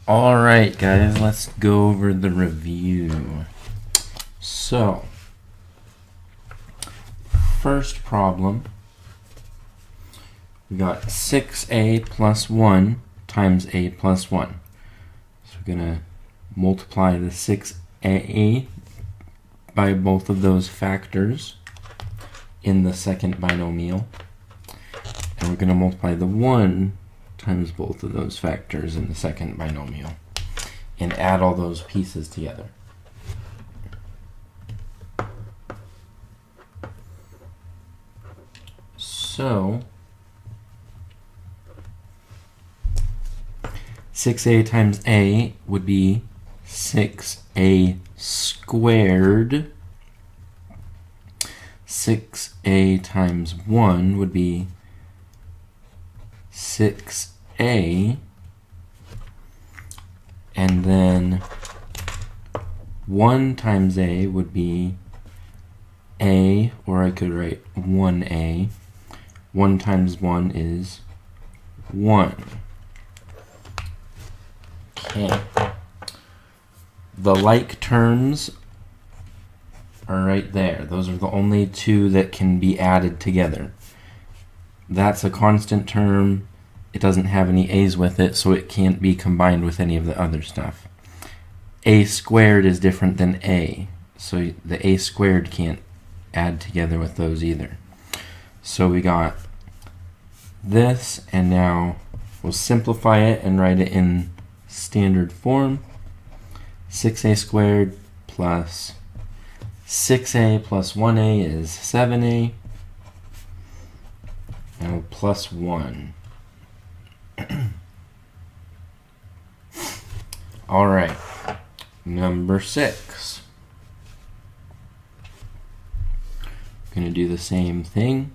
All right, guys, let's go over the review. So, first problem, we got 6a plus 1 times a plus 1. So we're going to multiply the 6a by both of those factors in the second binomial. And we're going to multiply the 1 times both of those factors in the second binomial and add all those pieces together. So 6a times a would be 6a squared. 6a times 1 would be 6a, and then 1 times a would be a, or I could write 1a. 1 times 1 is 1. Okay. The like terms are right there. Those are the only two that can be added together. That's a constant term. It doesn't have any a's with it, so it can't be combined with any of the other stuff. A squared is different than a, so the a squared can't add together with those either. So we got this, and now we'll simplify it and write it in standard form. 6a squared plus 6a plus 1a is 7a. Now plus 1. All right, number 6. Going to do the same thing.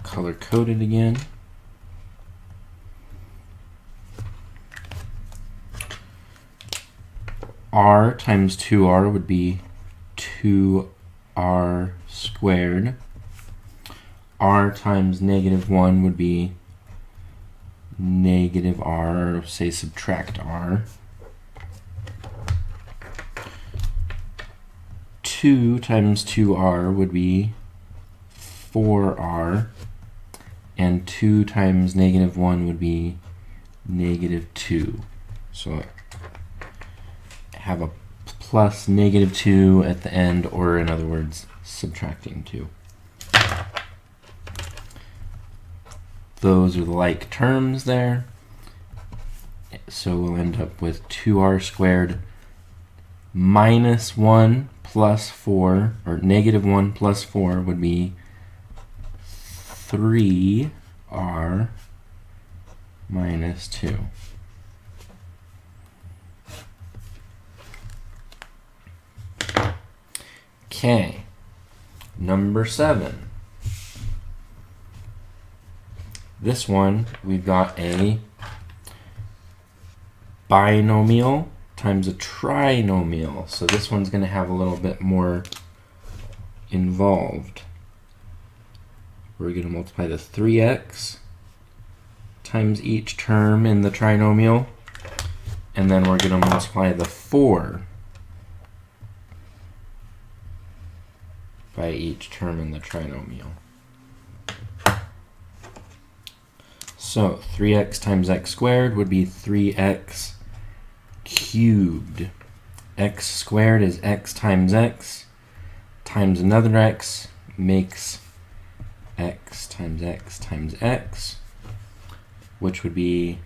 Color coded again. R times 2r would be 2r squared. R times -1 would be -r, or say subtract r. 2 times 2r would be 4r. And 2 times -1 would be -2. So have a plus -2 at the end, or in other words, subtracting 2. Those are the like terms there. So we'll end up with 2r squared minus 1 plus 4, or -1 plus 4 would be 3r minus 2. Okay, number 7. This one, we've got a binomial times a trinomial. So this one's going to have a little bit more involved. We're going to multiply the 3x times each term in the trinomial, and then we're going to multiply the 4 by each term in the trinomial. So 3x times x squared would be 3x cubed. X squared is x times another x makes x times x, which would be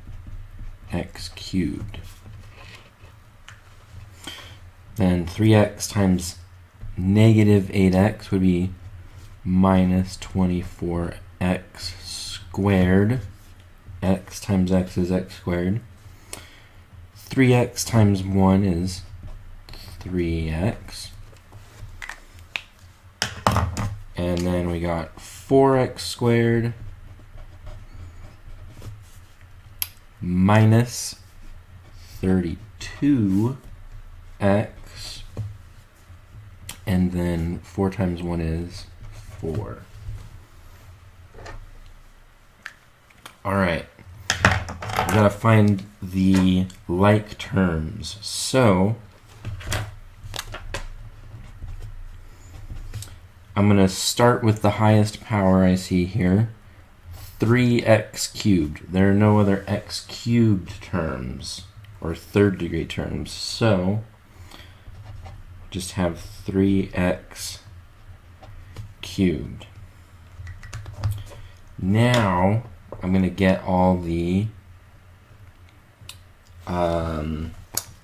x cubed. Then 3x times -8x would be minus 24x squared. X times x is x squared. 3x times 1 is 3x. And then we got 4x squared minus 32x, and then 4 times 1 is 4. Alright. We gotta find the like terms. So I'm gonna start with the highest power I see here. 3x cubed. There are no other x cubed terms or third degree terms. So just have 3x cubed. Now I'm going to get all the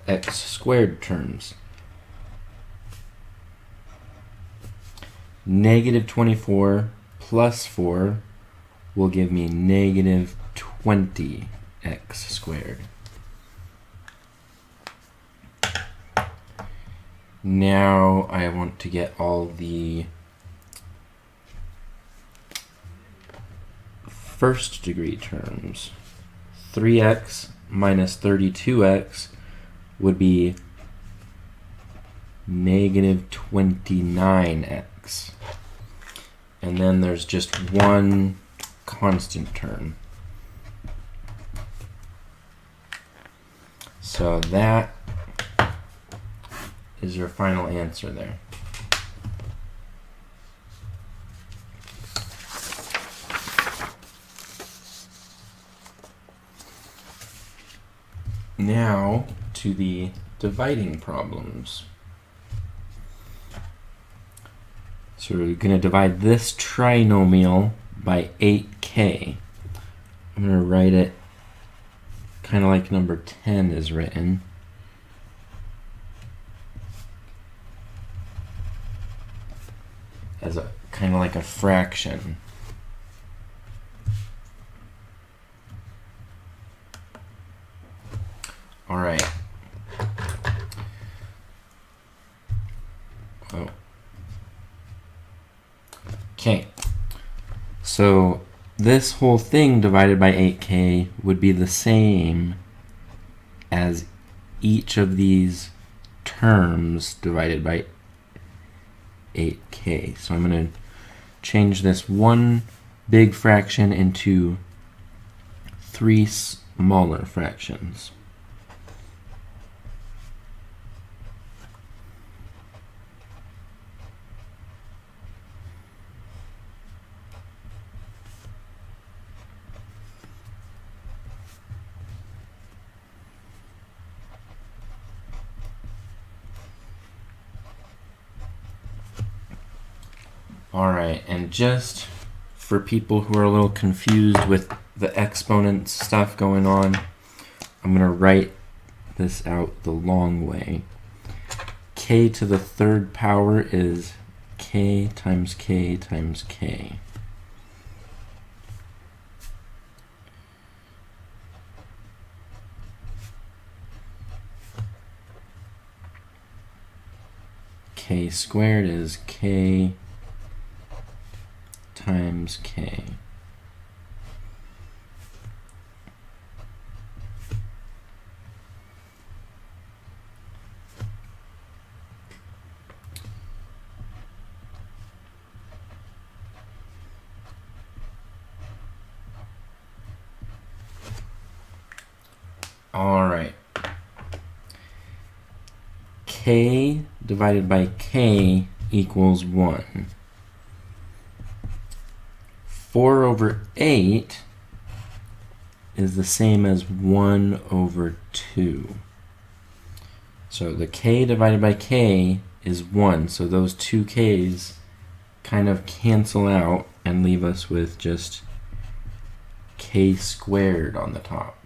x squared terms. Negative 24 plus 4 will give me negative 20x squared. Now I want to get all the first degree terms. 3x minus 32x would be negative 29x. And then there's just one constant term. So that is your final answer there. Now to the dividing problems. So we're going to divide this trinomial by 8k. I'm going to write it kind of like number 10 is written. As a kind of like a fraction. All right. Oh. Okay. So this whole thing divided by 8k would be the same as each of these terms divided by 8k. So I'm going to change this one big fraction into 3 smaller fractions. Alright, and just for people who are a little confused with the exponents stuff going on, I'm going to write this out the long way. K to the third power is k times k times k. K squared is k times k. All right. K divided by k equals 1. 4 over 8 is the same as 1 over 2. So the k divided by k is 1. So those two k's kind of cancel out and leave us with just k squared on the top.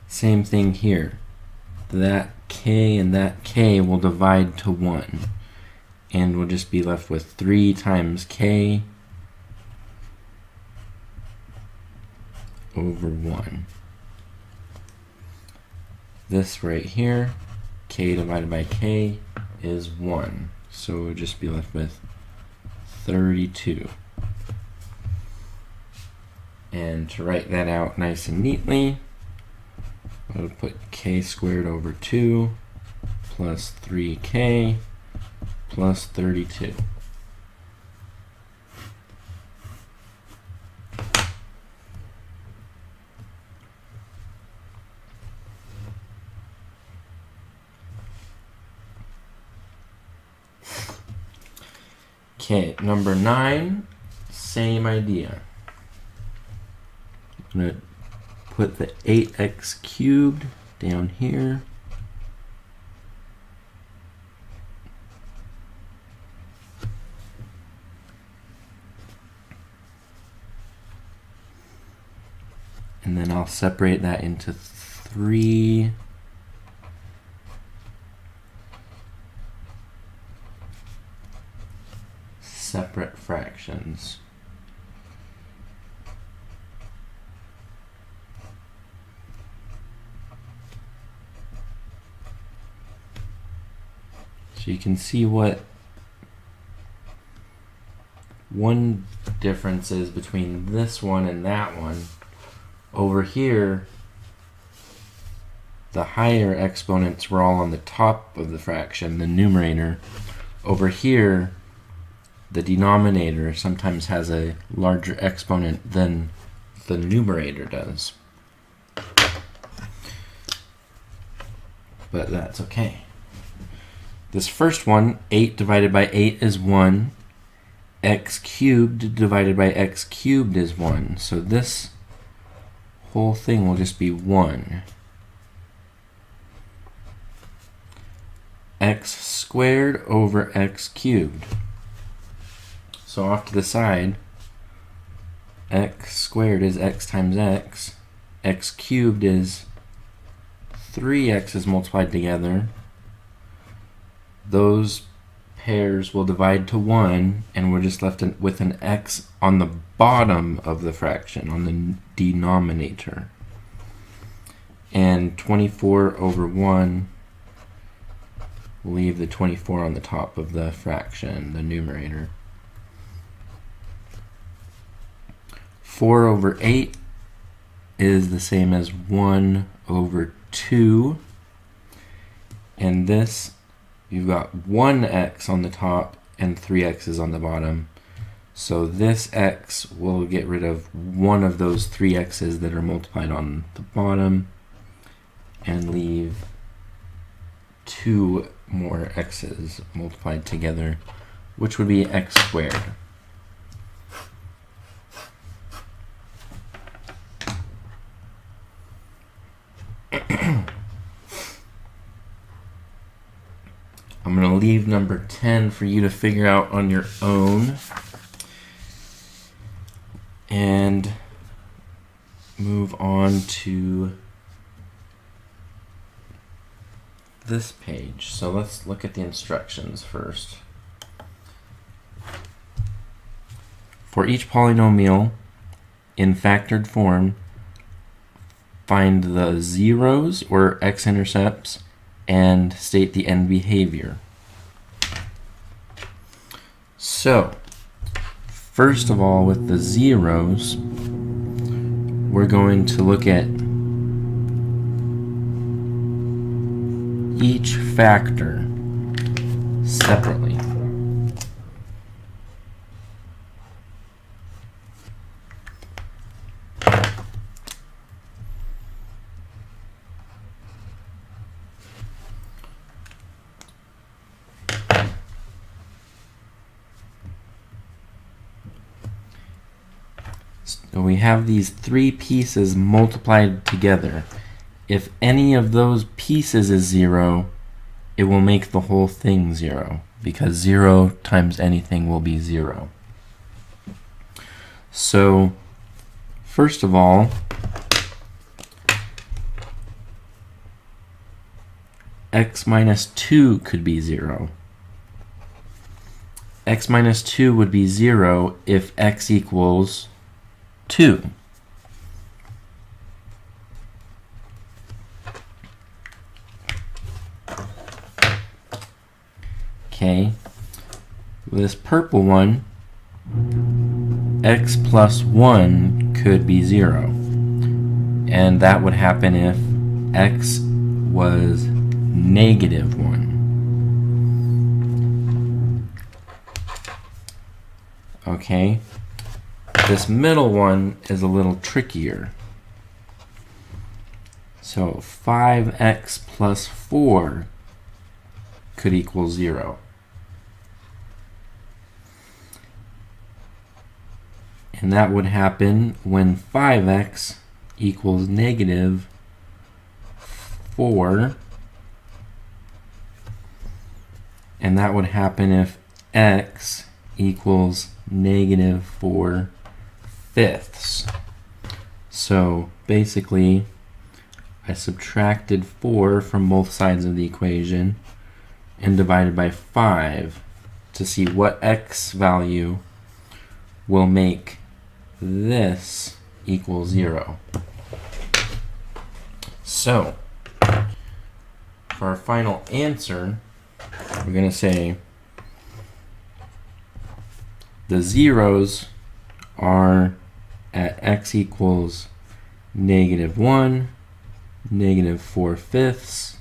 Same thing here. That k and that k will divide to 1. And we'll just be left with 3 times k over 1. This right here, k divided by k, is 1. So we'll just be left with 32. And to write that out nice and neatly, I'll put k squared over 2 plus 3k plus 32. Okay, number 9, same idea. I'm going to put the 8x cubed down here. And then I'll separate that into 3 separate fractions. So you can see what one difference is between this one and that one. Over here, the higher exponents were all on the top of the fraction, the numerator. Over here, the denominator sometimes has a larger exponent than the numerator does. But that's okay. This first one, 8 divided by 8 is 1. X cubed divided by x cubed is 1. So this whole thing will just be 1. X squared over x cubed. So off to the side, x squared is x times x. X cubed is 3x's multiplied together. Those pairs will divide to 1, and we're just left with an x on the bottom of the fraction, on the denominator. And 24 over 1, we'll leave the 24 on the top of the fraction, the numerator. 4 over 8 is the same as 1 over 2. And this, you've got 1x on the top and 3x's on the bottom. So this x will get rid of one of those 3x's that are multiplied on the bottom and leave 2 more x's multiplied together, which would be x squared. I'm going to leave number 10 for you to figure out on your own and move on to this page. So let's look at the instructions first. For each polynomial in factored form, find the zeros or x-intercepts and state the end behavior. So, first of all, with the zeros, we're going to look at each factor separately. So we have these 3 pieces multiplied together. If any of those pieces is 0, it will make the whole thing 0, because 0 times anything will be 0. So, first of all, x minus 2 could be 0. X minus 2 would be 0 if x equals 2. Okay, this purple one, x plus 1 could be 0. And that would happen if x was negative 1. Okay, this middle one is a little trickier. So 5x plus 4 could equal 0. And that would happen when 5x equals negative 4. And that would happen if x equals negative 4/5. So basically, I subtracted 4 from both sides of the equation and divided by 5 to see what x value will make this equal 0. So, for our final answer, we're going to say the zeros are at x equals negative 1, negative 4/5,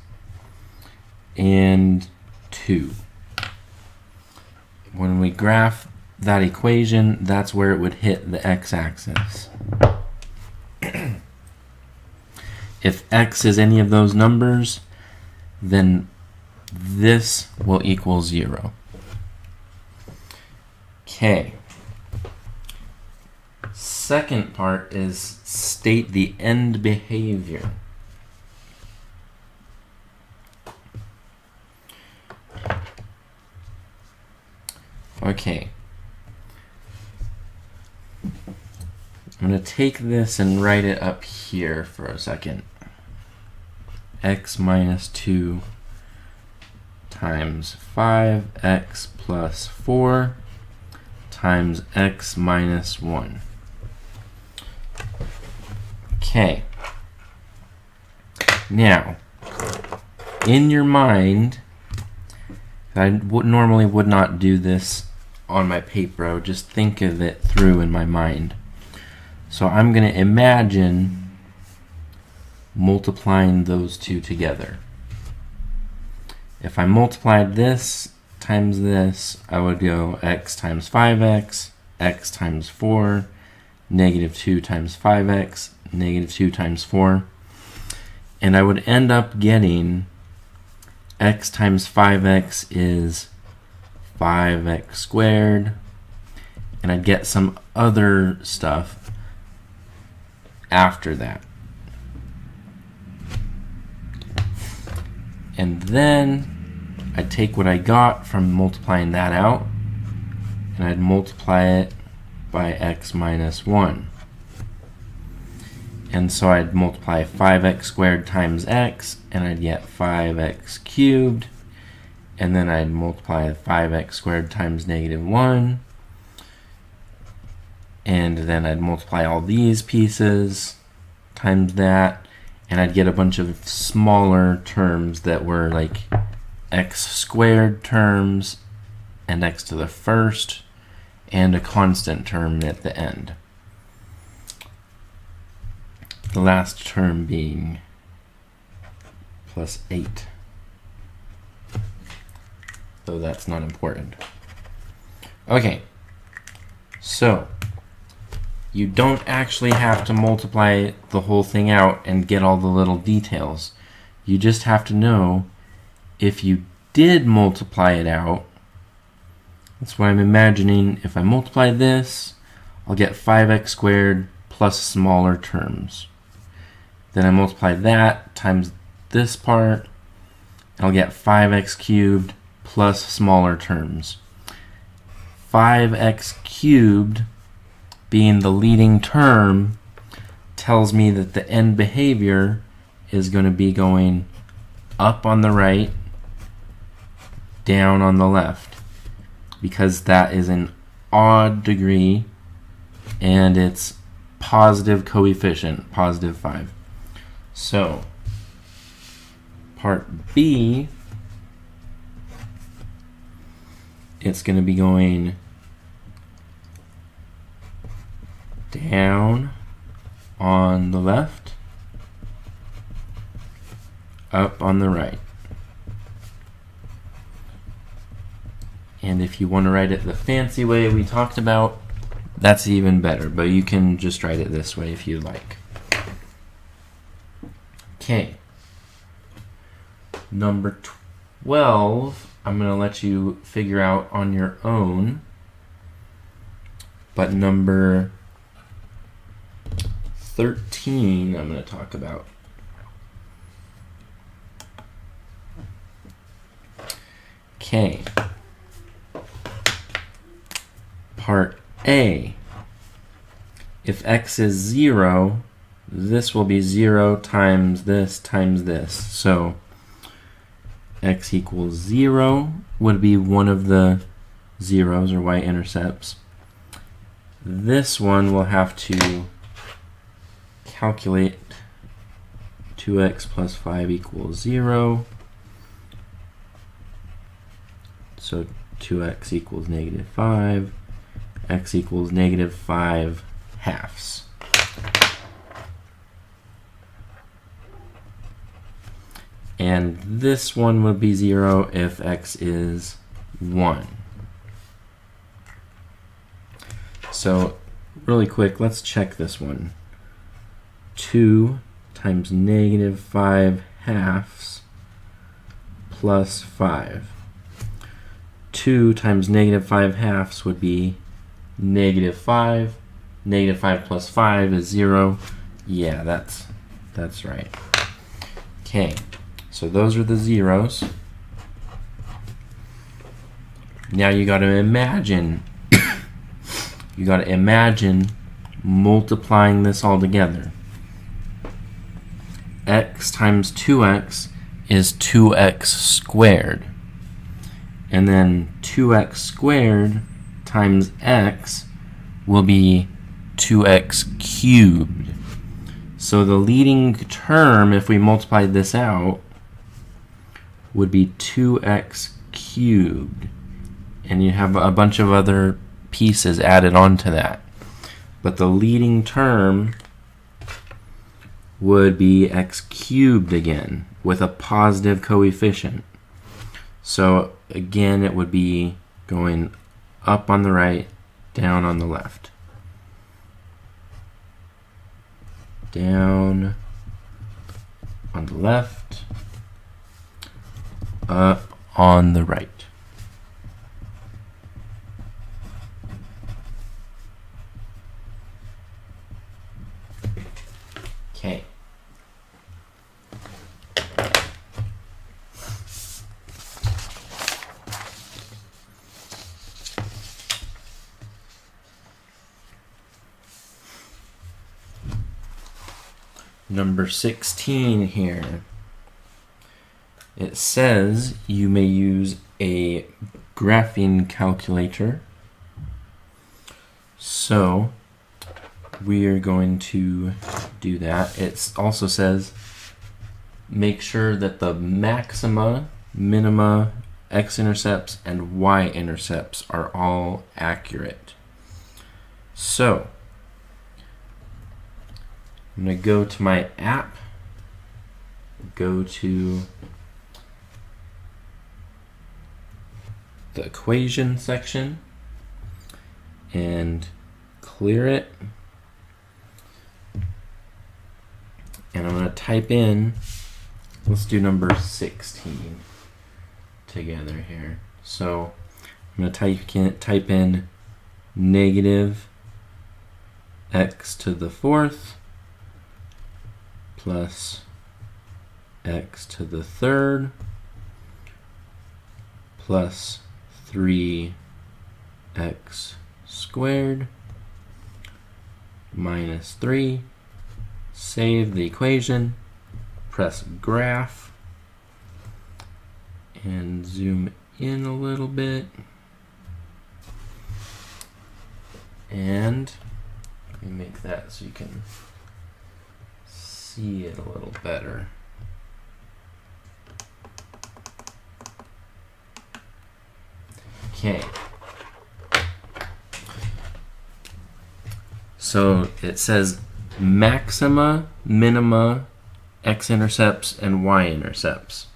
and 2. When we graph that equation, that's where it would hit the x-axis. If x is any of those numbers, then this will equal 0. Okay. Second part is state the end behavior. Okay. I'm going to take this and write it up here for a second. X minus 2 times 5x plus 4 times x minus 1. Okay. Now, in your mind, I normally would not do this on my paper. I would just think of it through in my mind. So I'm going to imagine multiplying those two together. If I multiplied this times this, I would go x times 5x, x times 4, negative 2 times 5x, negative 2 times 4. And I would end up getting x times 5x is 5x squared. And I'd get some other stuff after that. And then I'd take what I got from multiplying that out, and I'd multiply it by x minus 1. And so I'd multiply 5x squared times x, and I'd get 5x cubed. And then I'd multiply 5x squared times negative 1. And then I'd multiply all these pieces times that, and I'd get a bunch of smaller terms that were like x squared terms and x to the first and a constant term at the end. The last term being plus 8. Though that's not important. Okay, so you don't actually have to multiply the whole thing out and get all the little details. You just have to know if you did multiply it out. That's what I'm imagining. If I multiply this, I'll get 5x squared plus smaller terms. Then I multiply that times this part, and I'll get 5x cubed plus smaller terms. 5x cubed being the leading term tells me that the end behavior is going to be going up on the right, down on the left, because that is an odd degree and it's positive coefficient, positive 5. So part B, it's going to be going down on the left, up on the right. And if you want to write it the fancy way we talked about, that's even better, but you can just write it this way if you like. Okay. Number 12, I'm going to let you figure out on your own. But number 13 I'm going to talk about. Okay. Part A. If x is 0, this will be 0 times this times this. So x equals 0 would be one of the zeros or y-intercepts. This one will have to calculate 2x plus 5 equals 0. So 2x equals negative 5. X equals negative 5 halves. And this one would be 0 if x is 1. So really quick, let's check this one. 2 times negative 5 halves plus 5. 2 times negative 5 halves would be negative 5. Negative 5 plus 5 is 0. Yeah, that's right. Okay, so those are the zeros. Now you got to imagine multiplying this all together. X times 2x is 2x squared. And then 2x squared times x will be 2x cubed. So the leading term, if we multiplied this out, would be 2x cubed. And you have a bunch of other pieces added onto that. But the leading term would be x cubed again, with a positive coefficient. So again, it would be going up on the right, down on the left. Down on the left, up on the right. Okay. Number 16 here. It says you may use a graphing calculator. So we are going to do that. It also says make sure that the maxima, minima, x-intercepts, and y-intercepts are all accurate. So I'm going to go to my app, go to the equation section, and clear it. And I'm going to type in, let's do number 16 together here. So I'm going to type in negative x to the fourth plus x to the third plus 3x squared minus 3. Save the equation, press graph, and zoom in a little bit. And let me make that so you can see it a little better. Okay. So it says maxima, minima, x-intercepts, and y-intercepts.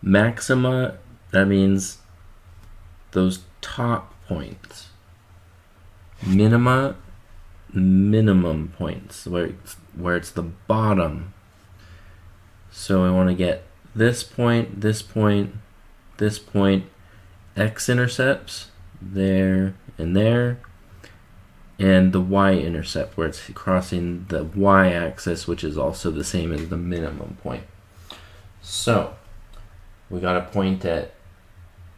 Maxima, that means those top points. Minima, minimum points, where it's the bottom. So I want to get this point, this point, this point, x-intercepts, there and there, and the y-intercept, where it's crossing the y-axis, which is also the same as the minimum point. So we got a point at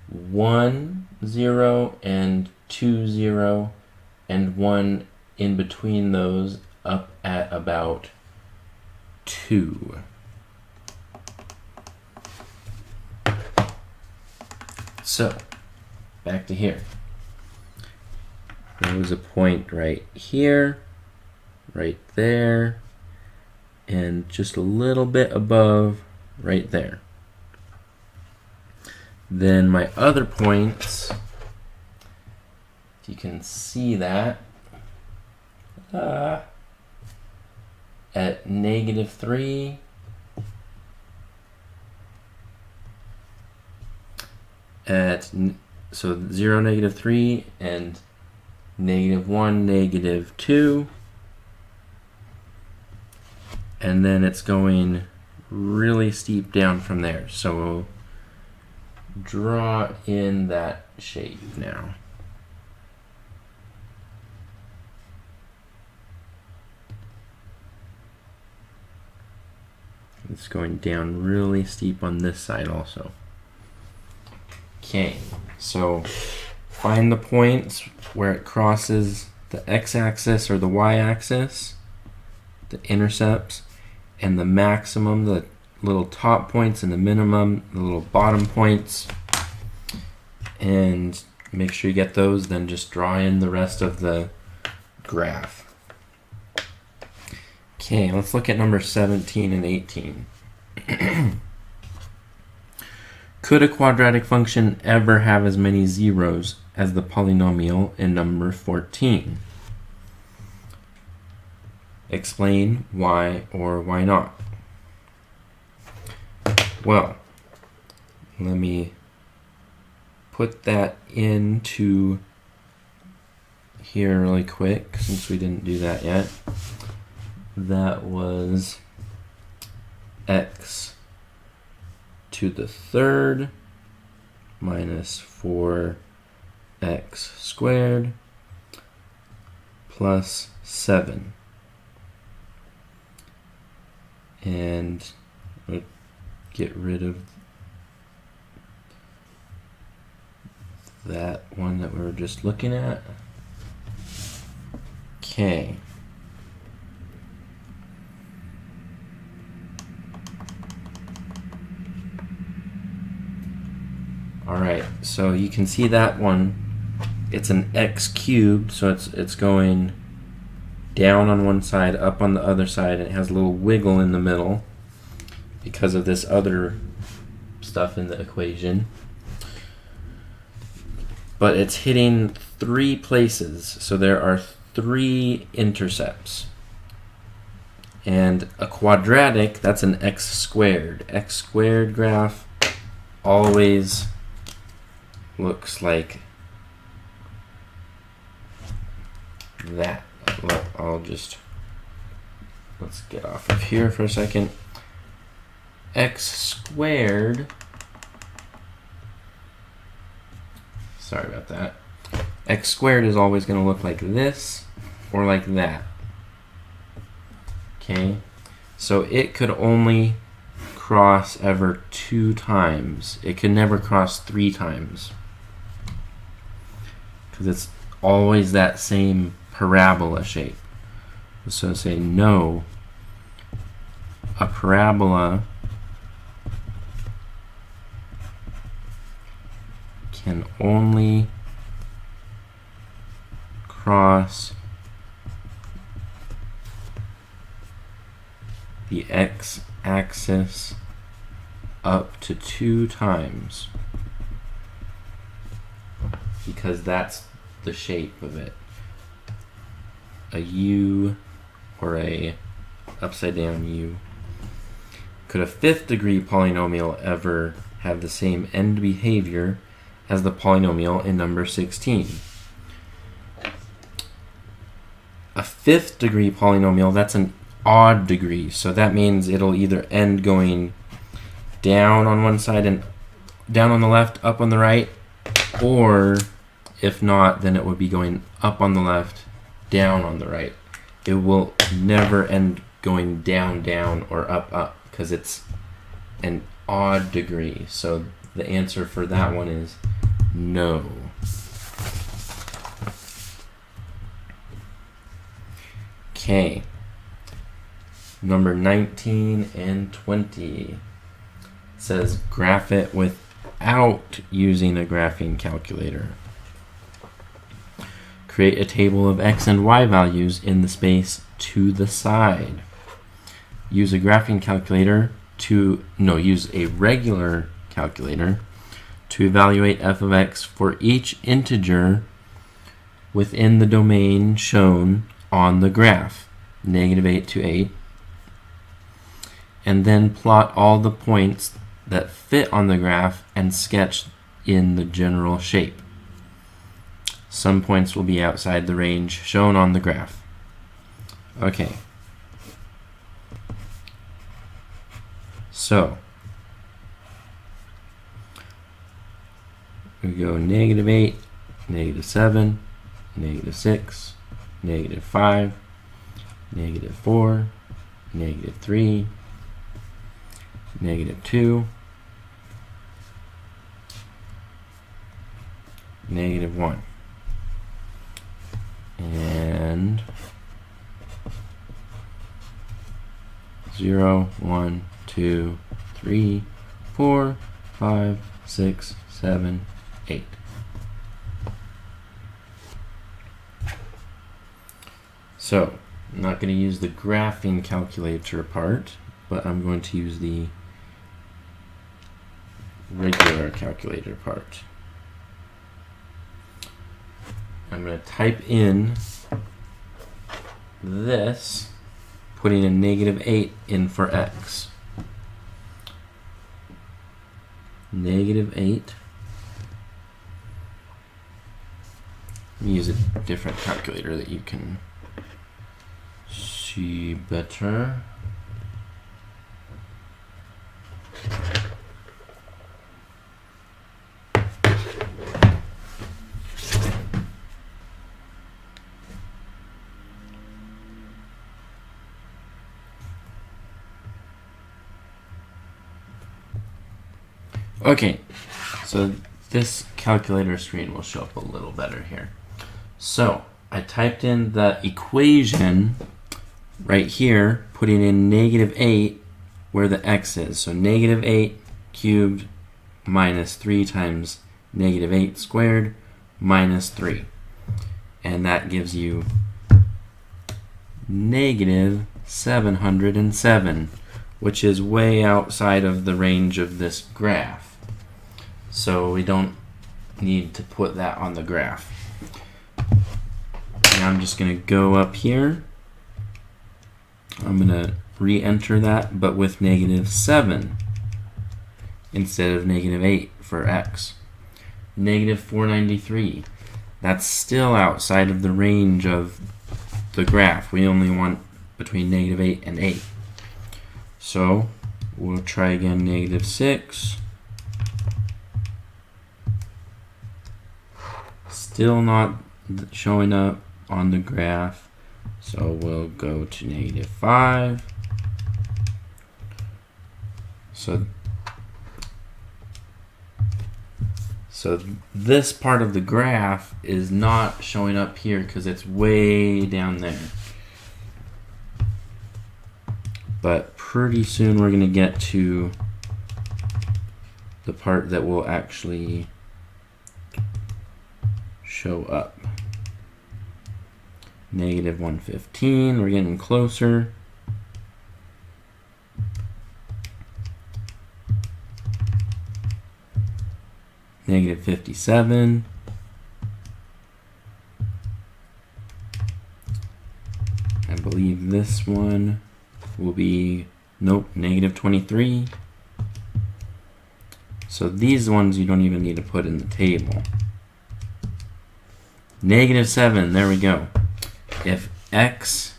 1, 0, and 2, 0, and 1 in between those up at about 2. So, back to here. There was a point right here, right there, and just a little bit above right there. Then my other points, if you can see that, at -3, so 0, -3, and -1, -2, and then it's going really steep down from there. So we'll draw in that shape now. It's going down really steep on this side also. Okay, so find the points where it crosses the x-axis or the y-axis, the intercepts, and the maximum, the little top points, and the minimum, the little bottom points. And make sure you get those, then just draw in the rest of the graph. Okay, let's look at number 17 and 18. Could a quadratic function ever have as many zeros as the polynomial in number 14? Explain why or why not. Well, let me put that into here really quick since we didn't do that yet. That was x to the third minus 4x squared plus 7. And we'll get rid of that one that we were just looking at. Okay. Alright, so you can see that one, it's an x cubed, so it's going down on one side, up on the other side, and it has a little wiggle in the middle because of this other stuff in the equation. But it's hitting 3 places, so there are 3 intercepts. And a quadratic, that's an x squared. X squared graph always looks like that. Let's get off of here for a second. X squared, sorry about that. X squared is always going to look like this or like that. Okay, so it could only cross ever 2 times. It can never cross 3 times. Because it's always that same parabola shape. So say no, a parabola can only cross the x-axis up to 2 times. Because that's the shape of it. A U or a upside down U. Could a 5th degree polynomial ever have the same end behavior as the polynomial in number 16? A 5th degree polynomial, that's an odd degree, so that means it'll either end going down on one side and down on the left, up on the right, or if not, then it would be going up on the left down on the right. It will never end going down, down, or up, up, because it's an odd degree. So the answer for that one is no. Okay. Number 19 and 20 says graph it without using a graphing calculator. Create a table of x and y values in the space to the side. Use a graphing calculator use a regular calculator to evaluate f of x for each integer within the domain shown on the graph, -8 to 8, and then plot all the points that fit on the graph and sketch in the general shape. Some points will be outside the range shown on the graph. Okay. So, we go -8, -7, -6, -5, -4, -3, -2, -1. And 0, 1, 2, 3, 4, 5, 6, 7, 8. So, I'm not going to use the graphing calculator part, but I'm going to use the regular calculator part. I'm going to type in this, putting a -8 in for x. -8. Let me use a different calculator that you can see better. Okay, so this calculator screen will show up a little better here. So I typed in the equation right here, putting in -8 where the x is. So -8 cubed minus 3 times -8 squared minus 3. And that gives you -707, which is way outside of the range of this graph. So we don't need to put that on the graph. Now I'm just going to go up here. I'm going to re-enter that, but with -7 instead of -8 for x. -493. That's still outside of the range of the graph. We only want between -8 and 8. So we'll try again, -6. Still not showing up on the graph. So we'll go to -5. So this part of the graph is not showing up here because it's way down there. But pretty soon we're going to get to the part that will actually show up. -115, we're getting closer. -57. I believe this one will be, nope, -23. So these ones you don't even need to put in the table. -7, there we go. If x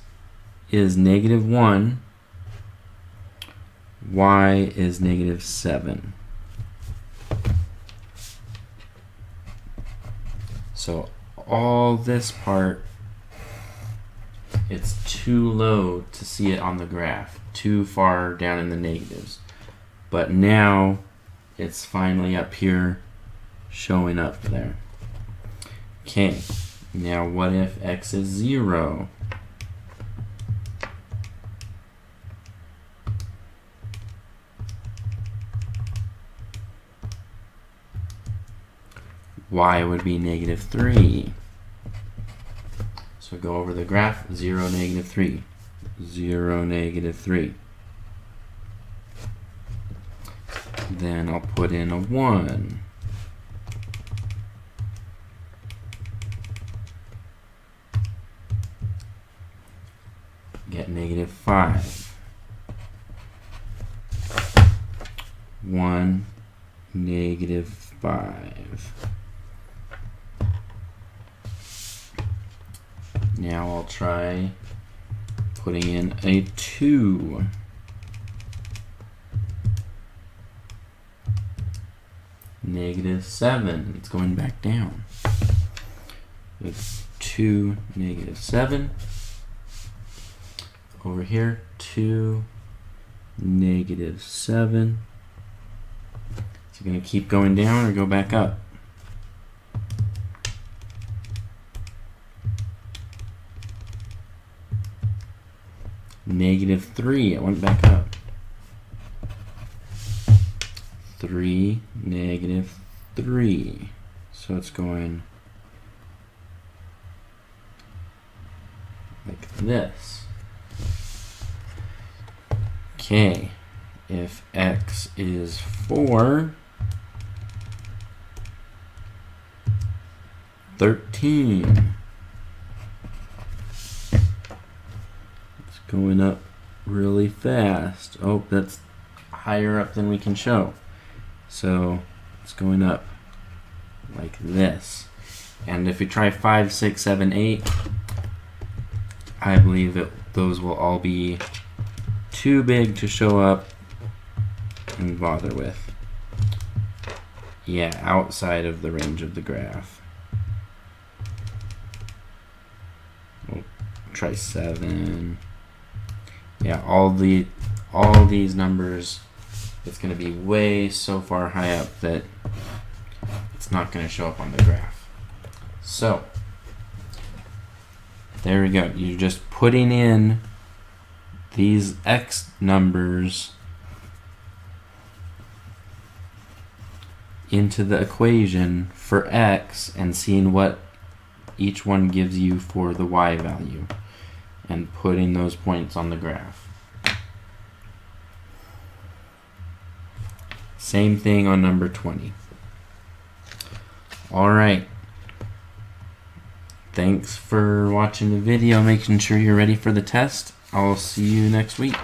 is -1, y is -7. So all this part it's too low to see it on the graph, too far down in the negatives. But now it's finally up here showing up there. Okay, now what if x is 0? Y would be -3. So go over the graph, 0, -3. 0, -3. Then I'll put in a 1. Get -5. 1, -5. Now I'll try putting in a 2. -7. It's going back down. It's 2, -7. Over here, 2, -7. Is it going to keep going down or go back up? -3. It went back up. 3, -3. So it's going like this. Okay, if x is 4, 13. It's going up really fast. Oh, that's higher up than we can show. So it's going up like this. And if we try 5, 6, 7, 8, I believe that those will all be too big to show up and bother with. Yeah, outside of the range of the graph. We'll try 7. Yeah, all these numbers, it's going to be way so far high up that it's not going to show up on the graph. So there we go. You're just putting in these x numbers into the equation for x and seeing what each one gives you for the y value and putting those points on the graph. Same thing on number 20. All right. Thanks for watching the video, making sure you're ready for the test. I'll see you next week.